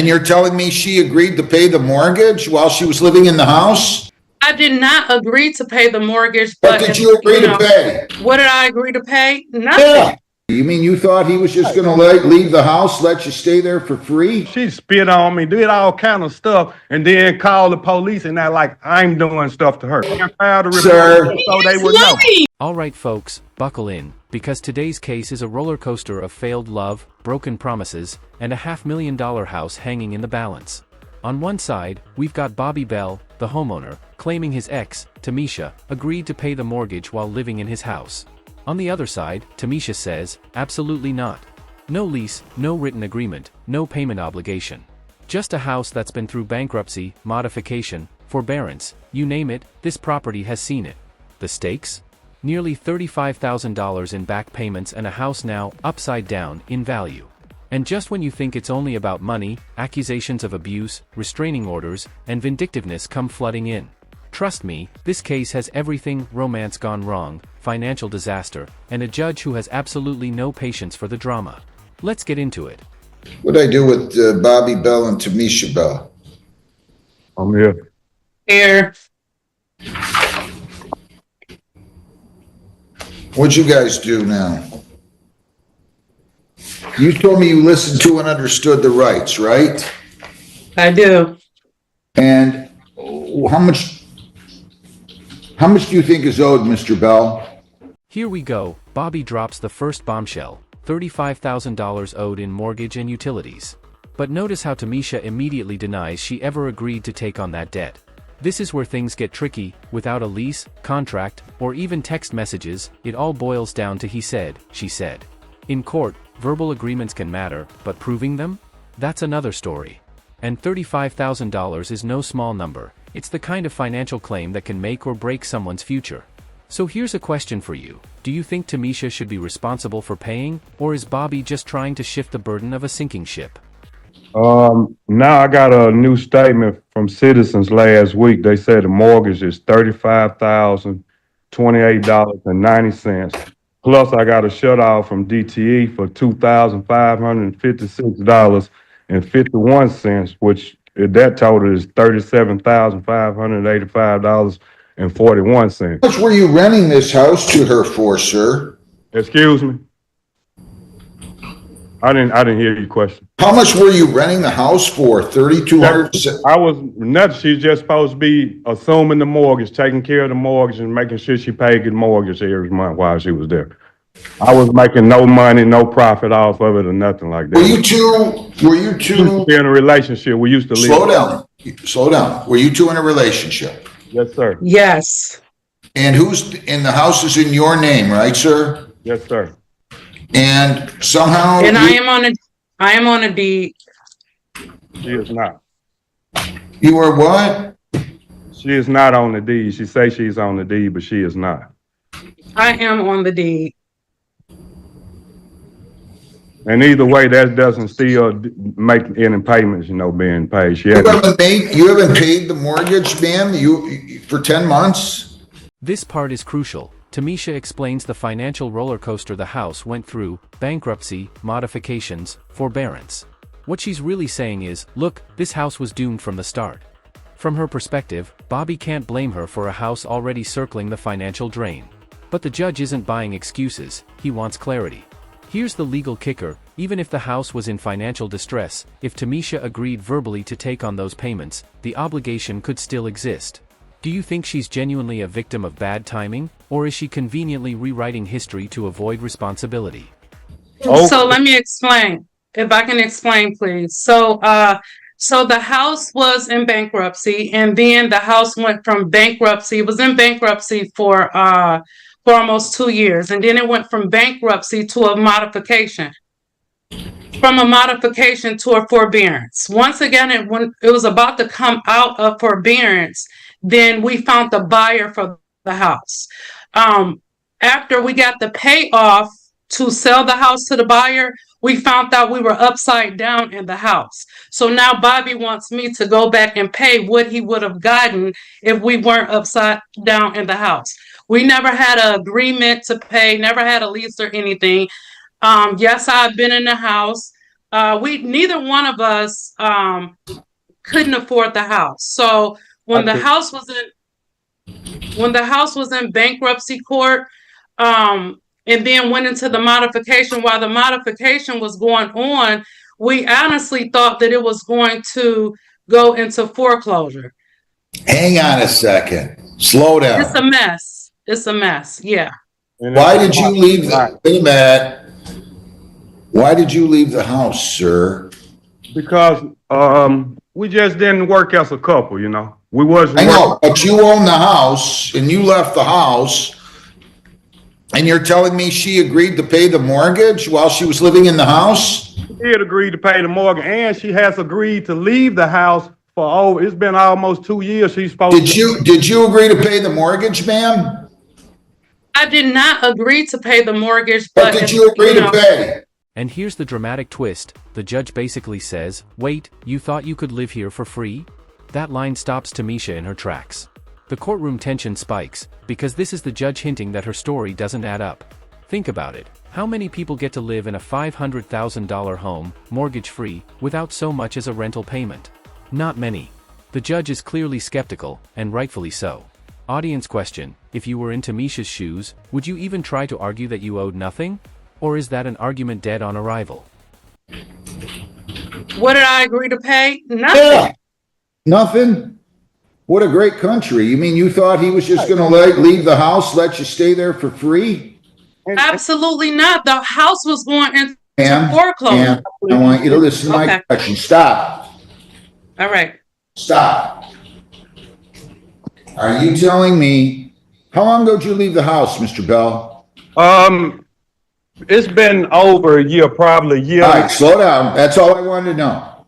And you're telling me she agreed to pay the mortgage while she was living in the house? I did not agree to pay the mortgage, What did you agree to pay? What did I agree to pay? Nothing. Yeah. You mean you thought he was just going to leave the house, let you stay there for free? She spit on me, did all kind of stuff, and then called the police and act like I'm doing stuff to her. I filed a report so they would know. All right, folks, buckle in, because today's case is a roller coaster of failed love, broken promises, and a $500,000 house hanging in the balance. On one side, we've got Bobby Bell, the homeowner, claiming his ex, Tamisha, agreed to pay the mortgage while living in his house. On the other side, Tamisha says, absolutely not. No lease, no written agreement, no payment obligation. Just a house that's been through bankruptcy, modification, forbearance, you name it, this property has seen it. The stakes? Nearly $35,000 in back payments and a house now upside down in value. And just when you think it's only about money, accusations of abuse, restraining orders, and vindictiveness come flooding in. Trust me, this case has everything: romance gone wrong, financial disaster, and a judge who has absolutely no patience for the drama. Let's get into it. What did I do with Bobby Bell and Tamisha Bell? I'm here. Here. What'd you guys do now? You told me you listened to and understood the rights, right? I do. And how much do you think is owed, Mr. Bell? Here we go. Bobby drops the first bombshell, $35,000 owed in mortgage and utilities. But notice how Tamisha immediately denies she ever agreed to take on that debt. This is where things get tricky. Without a lease, contract, or even text messages, it all boils down to he said, she said. In court, verbal agreements can matter, but proving them? That's another story. And $35,000 is no small number. It's the kind of financial claim that can make or break someone's future. So here's a question for you. Do you think Tamisha should be responsible for paying, or is Bobby just trying to shift the burden of a sinking ship? Now I got a new statement from Citizens last week. They said the mortgage is $35,028.90. Plus I got a shutoff from DTE for $2,556.51, which that total is $37,585.41. How much were you renting this house to her for, sir? Excuse me? I didn't hear your question. How much were you renting the house for? $3,200? I was nothing. She's just supposed to be assuming the mortgage, taking care of the mortgage, and making sure she paid the mortgage every month while she was there. I was making no money, no profit off of it, or nothing like that. Were you two be in a relationship? We used to live. Slow down. Were you two in a relationship? Yes, sir. Yes. And who's in the house is in your name, right, sir? Yes, sir. And somehow And I am on a deed. She is not. You were what? She is not on the deed. She says she's on the deed, but she is not. I am on the deed. And either way, that doesn't still make any payments, being paid. You haven't paid the mortgage, ma'am, for 10 months? This part is crucial. Tamisha explains the financial roller coaster the house went through: bankruptcy, modifications, forbearance. What she's really saying is, look, this house was doomed from the start. From her perspective, Bobby can't blame her for a house already circling the financial drain. But the judge isn't buying excuses, he wants clarity. Here's the legal kicker: even if the house was in financial distress, if Tamisha agreed verbally to take on those payments, the obligation could still exist. Do you think she's genuinely a victim of bad timing, or is she conveniently rewriting history to avoid responsibility? Oh. So let me explain. If I can explain, please. So the house was in bankruptcy, and then the house went from bankruptcy. It was in bankruptcy for almost 2 years, and then it went from bankruptcy to a modification. From a modification to a forbearance. Once again, when it was about to come out of forbearance, then we found the buyer for the house. After we got the payoff to sell the house to the buyer, we found out we were upside down in the house. So now Bobby wants me to go back and pay what he would have gotten if we weren't upside down in the house. We never had an agreement to pay, never had a lease or anything. Yes, I've been in the house. neither one of us couldn't afford the house. So when the house was in bankruptcy court, and then went into the modification, while the modification was going on, we honestly thought that it was going to go into foreclosure. Hang on a second. Slow down. It's a mess. It's a mess. Yeah. Why did you leave the, wait a minute. Why did you leave the house, sir? Because we just didn't work as a couple, you know. We wasn't. I know, but you own the house and you left the house, and you're telling me she agreed to pay the mortgage while she was living in the house? She did agree to pay the mortgage, and she has agreed to leave the house for it's been almost 2 years. She's supposed Did you agree to pay the mortgage, ma'am? I did not agree to pay the mortgage, But did you agree to pay? And here's the dramatic twist. The judge basically says, wait, you thought you could live here for free? That line stops Tamisha in her tracks. The courtroom tension spikes, because this is the judge hinting that her story doesn't add up. Think about it. How many people get to live in a $500,000 home, mortgage-free, without so much as a rental payment? Not many. The judge is clearly skeptical, and rightfully so. Audience question: if you were in Tamisha's shoes, would you even try to argue that you owed nothing? Or is that an argument dead on arrival? What did I agree to pay? Nothing. Yeah. Nothing? What a great country. You mean you thought he was just going to leave the house, let you stay there for free? Absolutely not. The house was going into foreclosure. I want you to listen to my question. Stop. All right. Stop. Are you telling me, how long ago did you leave the house, Mr. Bell? It's been over a year, probably a year. All right, slow down. That's all I wanted to know.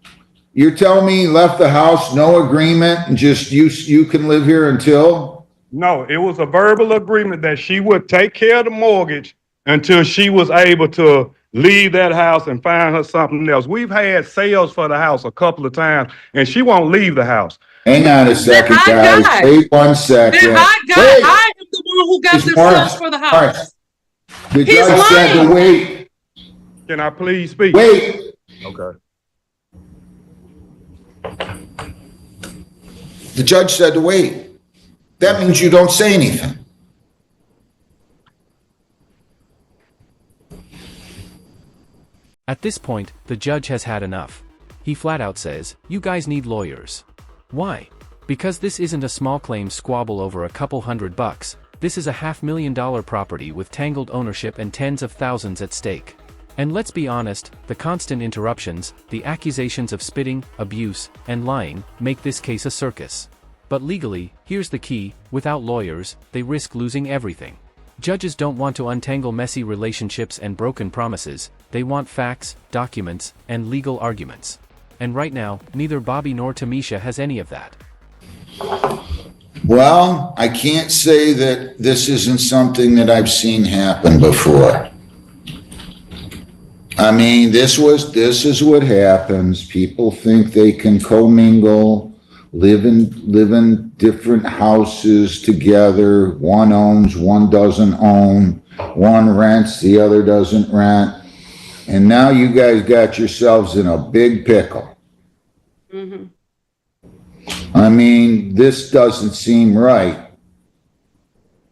You're telling me you left the house, no agreement, and just you can live here until? No, it was a verbal agreement that she would take care of the mortgage until she was able to leave that house and find her something else. We've had sales for the house a couple of times, and she won't leave the house. Hang on a second, guys. Wait 1 second. I am the one who got the sales for the house. The judge said to wait. Can I please speak? Wait. Okay. The judge said to wait. That means you don't say anything. At this point, the judge has had enough. He flat out says, you guys need lawyers. Why? Because this isn't a small claim squabble over a couple $100. This is a $500,000 property with tangled ownership and tens of thousands at stake. And let's be honest, the constant interruptions, the accusations of spitting, abuse, and lying, make this case a circus. But legally, here's the key: without lawyers, they risk losing everything. Judges don't want to untangle messy relationships and broken promises, they want facts, documents, and legal arguments. And right now, neither Bobby nor Tamisha has any of that. Well, I can't say that this isn't something that I've seen happen before. I mean, this is what happens. People think they can commingle, live in different houses together. One owns, one doesn't own. One rents, the other doesn't rent. And now you guys got yourselves in a big pickle. Mm-hmm. I mean, this doesn't seem right.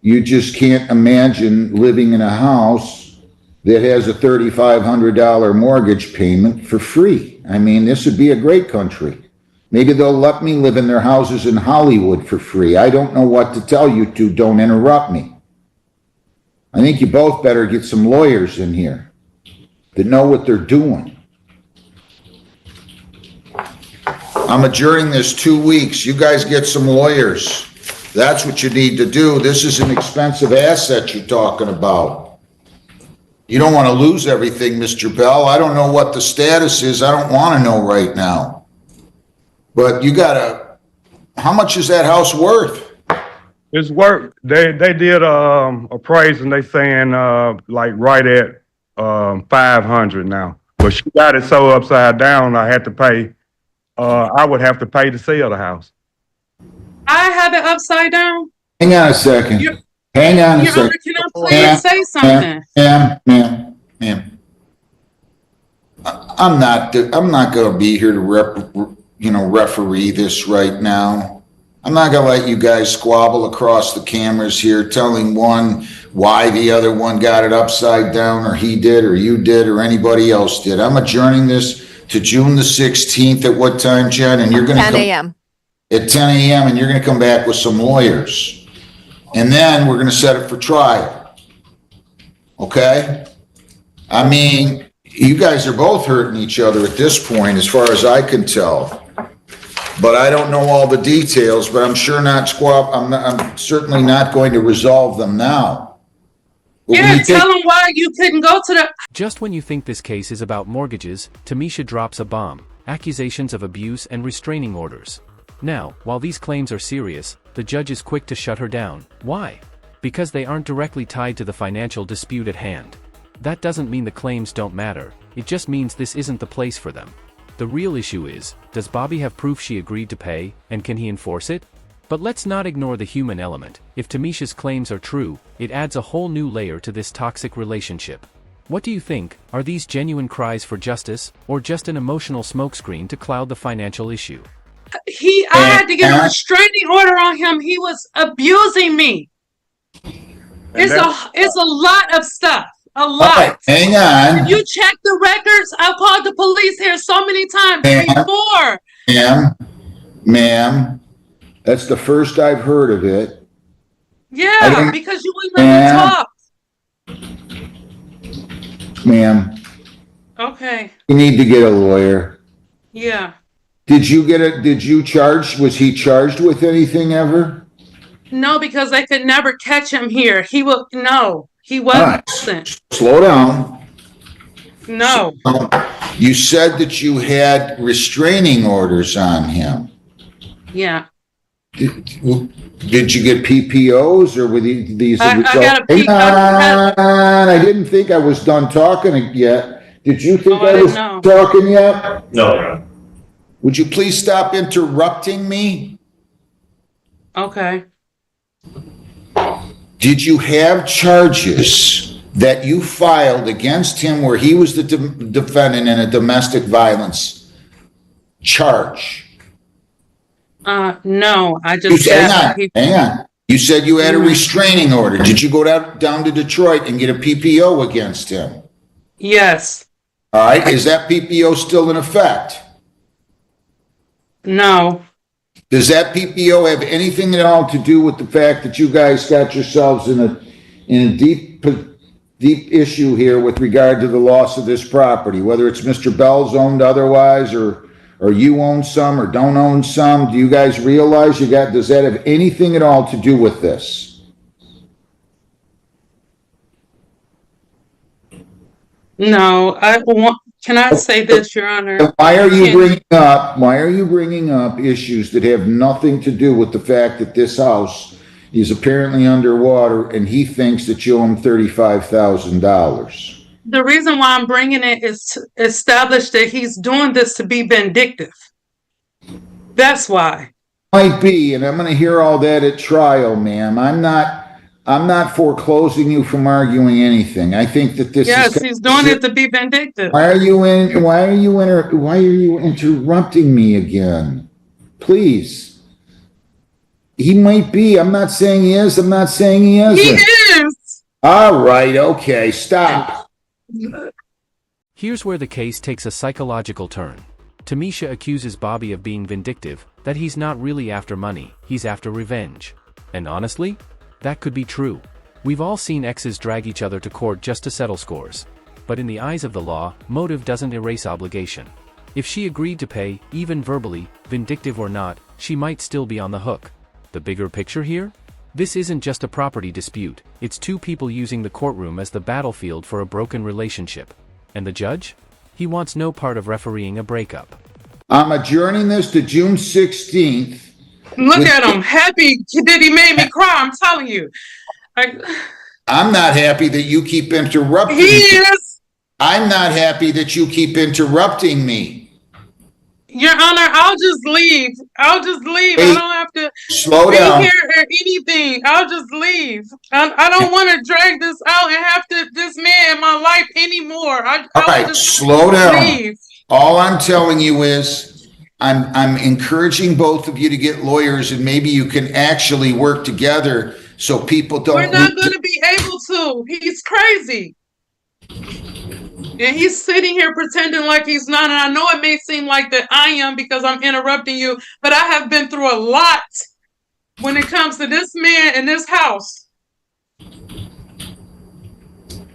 You just can't imagine living in a house that has a $3,500 mortgage payment for free. I mean, this would be a great country. Maybe they'll let me live in their houses in Hollywood for free. I don't know what to tell you two. Don't interrupt me. I think you both better get some lawyers in here that know what they're doing. I'm adjourning this 2 weeks. You guys get some lawyers. That's what you need to do. This is an expensive asset you're talking about. You don't want to lose everything, Mr. Bell. I don't know what the status is. I don't want to know right now. But you gotta, how much is that house worth? It's worth, they did appraisal, they saying like right at 500 now. But she got it so upside down, I had to pay, I would have to pay to sell the house. I have it upside down. Hang on a second. Hang on a second. Can I please say something? Ma'am. I'm not gonna be here to referee this right now. I'm not gonna let you guys squabble across the cameras here, telling one why the other one got it upside down, or he did, or you did, or anybody else did. I'm adjourning this to June the 16th at what time, Jen? And you're gonna 10 come a.m. at 10 a.m. and you're gonna come back with some lawyers. And then we're gonna set it for trial. Okay? I mean, you guys are both hurting each other at this point, as far as I can tell. But I don't know all the details, but I'm sure I'm certainly not going to resolve them now. But when Yeah, you tell them why you couldn't go to the. Just when you think this case is about mortgages, Tamisha drops a bomb, accusations of abuse and restraining orders. Now, while these claims are serious, the judge is quick to shut her down. Why? Because they aren't directly tied to the financial dispute at hand. That doesn't mean the claims don't matter, it just means this isn't the place for them. The real issue is, does Bobby have proof she agreed to pay, and can he enforce it? But let's not ignore the human element. If Tamisha's claims are true, it adds a whole new layer to this toxic relationship. What do you think? Are these genuine cries for justice, or just an emotional smokescreen to cloud the financial issue? I had to get a restraining order on him. He was abusing me. It's a lot of stuff. A lot. Right, hang on. You check the records. I've called the police here so many times before. Ma'am, that's the first I've heard of it. Yeah, because you wouldn't let me talk. Ma'am. Okay. You need to get a lawyer. Yeah. Was he charged with anything ever? No, because they could never catch him here. He wasn't. Right. Slow down. No. You said that you had restraining orders on him. Yeah. Did you get PPOs, or were these? I got a PPO. I didn't think I was done talking yet. Did you think I was talking yet? No. Would you please stop interrupting me? Okay. Did you have charges that you filed against him where he was the defendant in a domestic violence charge? No, I just hang on. You said you had a restraining order. Did you go down to Detroit and get a PPO against him? Yes. All right. Is that PPO still in effect? No. Does that PPO have anything at all to do with the fact that you guys got yourselves in a deep issue here with regard to the loss of this property, whether it's Mr. Bell's owned otherwise, or you own some or don't own some? Do you guys realize does that have anything at all to do with this? No, can I say this, Your Honor? Why are you bringing up issues that have nothing to do with the fact that this house is apparently underwater and he thinks that you owe him $35,000? The reason why I'm bringing it is to establish that he's doing this to be vindictive. That's why. Might be, and I'm going to hear all that at trial, ma'am. I'm not foreclosing you from arguing anything. I think that this is he's doing it to be vindictive. Why are you interrupting me again? Please. He might be. I'm not saying he is. I'm not saying he isn't. He is. All right. Okay. Stop. Here's where the case takes a psychological turn. Tamisha accuses Bobby of being vindictive, that he's not really after money, he's after revenge. And honestly, that could be true. We've all seen exes drag each other to court just to settle scores. But in the eyes of the law, motive doesn't erase obligation. If she agreed to pay, even verbally, vindictive or not, she might still be on the hook. The bigger picture here? This isn't just a property dispute, it's two people using the courtroom as the battlefield for a broken relationship. And the judge? He wants no part of refereeing a breakup. I'm adjourning this to June 16th. Look at him, happy that he made me cry. I'm telling you. I'm not happy that you keep interrupting me. He is. I'm not happy that you keep interrupting me. Your Honor, I'll just leave. I don't have to slow be down. here or anything. I'll just leave. I don't want to drag this out and have this man in my life anymore. I All will right, just slow down. leave. All I'm telling you is I'm encouraging both of you to get lawyers, and maybe you can actually work together so people don't. We're not going to be able to. He's crazy. And he's sitting here pretending like he's not. And I know it may seem like that I am because I'm interrupting you, but I have been through a lot when it comes to this man in this house.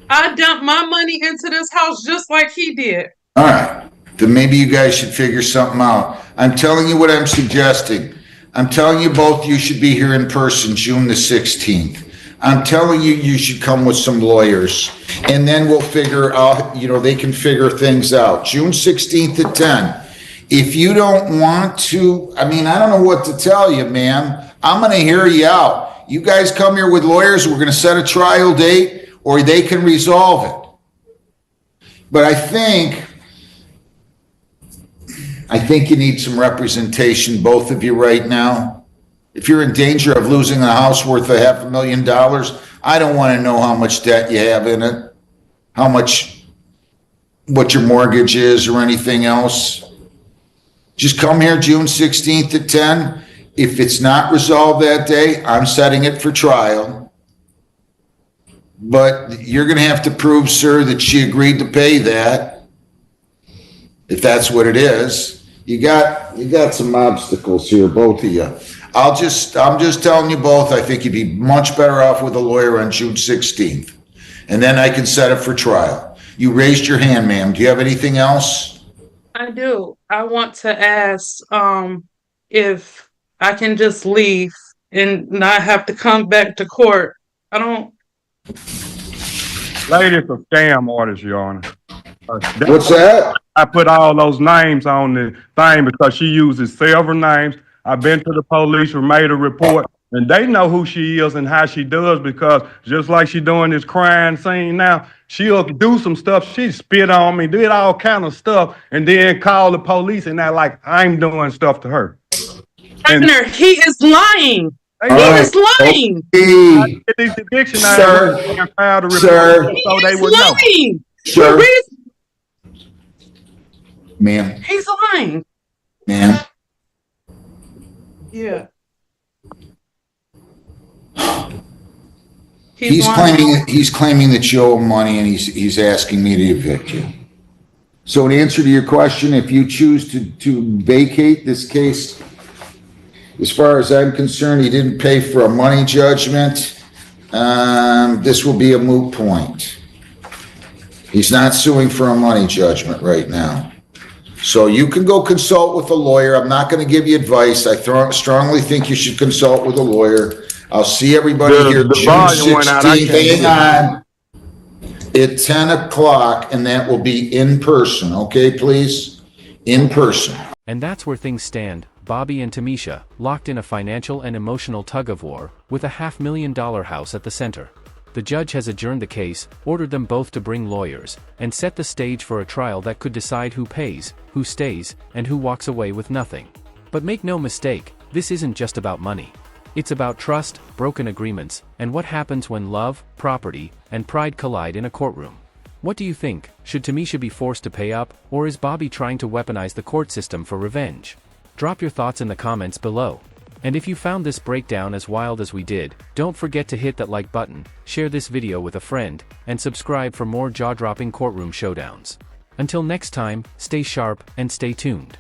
I dumped my money into this house just like he did. All right, then maybe you guys should figure something out. I'm telling you what I'm suggesting. I'm telling you both you should be here in person June the 16th. I'm telling you, you should come with some lawyers, and then we'll figure out, they can figure things out. June 16th at 10. If you don't want to, I don't know what to tell you, ma'am. I'm going to hear you out. You guys come here with lawyers, we're going to set a trial date, or they can resolve it. But I think you need some representation, both of you right now. If you're in danger of losing a house worth $500,000, I don't want to know how much debt you have in it, what your mortgage is or anything else. Just come here June 16th at 10. If it's not resolved that day, I'm setting it for trial. But you're going to have to prove, sir, that she agreed to pay that. If that's what it is. You got some obstacles here, both of you. I'm just telling you both, I think you'd be much better off with a lawyer on June 16th. And then I can set it for trial. You raised your hand, ma'am. Do you have anything else? I do. I want to ask if I can just leave and not have to come back to court. I don't. Lady, it's a scam artist, Your Honor. What's that? I put all those names on the thing because she uses several names. I've been to the police, made a report, and they know who she is and how she does, because just like she doing this crime scene now, she'll do some stuff. She spit on me, did all kind of stuff, and then call the police and act like I'm doing stuff to her. Governor, he is lying. He is lying. Hey, These eviction sir, and filed a report sir, so they He's would know. lying. sir, ma'am, He's lying. ma'am. Yeah. He's lying. claiming that you owe him money, and he's asking me to evict you. So in answer to your question, if you choose to vacate this case, as far as I'm concerned, he didn't pay for a money judgment. This will be a moot point. He's not suing for a money judgment right now. So you can go consult with a lawyer. I'm not going to give you advice. I strongly think you should consult with a lawyer. I'll see everybody here The June volume went out. I 16th. can't Hang on. At 10 o'clock, and that will be in person. Okay, please? In person. And that's where things stand. Bobby and Tamisha, locked in a financial and emotional tug-of-war, with a $500,000 house at the center. The judge has adjourned the case, ordered them both to bring lawyers, and set the stage for a trial that could decide who pays, who stays, and who walks away with nothing. But make no mistake, this isn't just about money. It's about trust, broken agreements, and what happens when love, property, and pride collide in a courtroom. What do you think? Should Tamisha be forced to pay up, or is Bobby trying to weaponize the court system for revenge? Drop your thoughts in the comments below. And if you found this breakdown as wild as we did, don't forget to hit that like button, share this video with a friend, and subscribe for more jaw-dropping courtroom showdowns. Until next time, stay sharp and stay tuned.